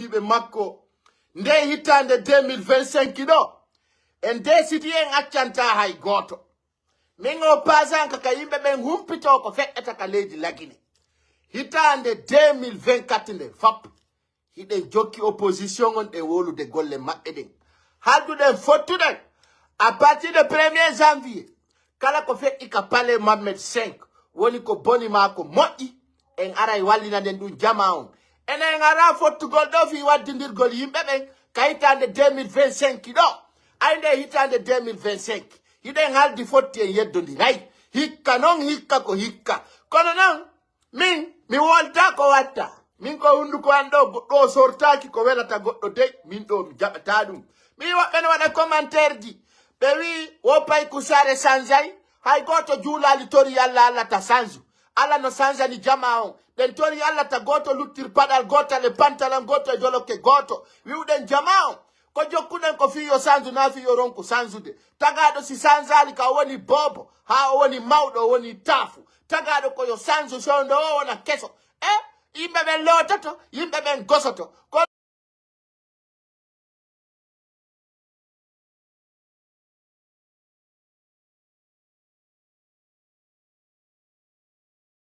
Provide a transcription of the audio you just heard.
be makko nde hitande 2025 do en desidi en accanta hay goto mingo pasanka ka yimbe ben humpito ko fe'ata ka leydi lagine hitande 2024 nde fap hiden jokki opposition on de wolude golle mabbe den haldude fottuden à partir de 1er janvier kala ko fe'i ka pale Mohamed 5 woni ko boni mako moƴƴi en aray wallina den dum jama on enen ara fottugol do fi waddindirgol yimbe ben kayitande 2025 do ayde hitande 2025 hiden haldi fotti en yeddondiray hikka non hikka ko hikka kono non mi wolta ko watta min ko hunduko ando do sortaki ko welata goddo de min do mi jabata dum mi wabbe wada commentaire ji be wi wo Paikoun Sarre sanjay hay goto juulali tori yalla alla ta sanju alla no sanjani jama on den tori yalla ta goto luttir padal goto le pantalon goto joloke goto wiuden jama on ko jokkuden ko fiyo sanju na fiyo ronku sanjude tagado si sanjali ka woni bobo ha woni mawdo woni tafu tagado ko yo sanju sondo wona keso yimbe ben lototo yimbe ben gosoto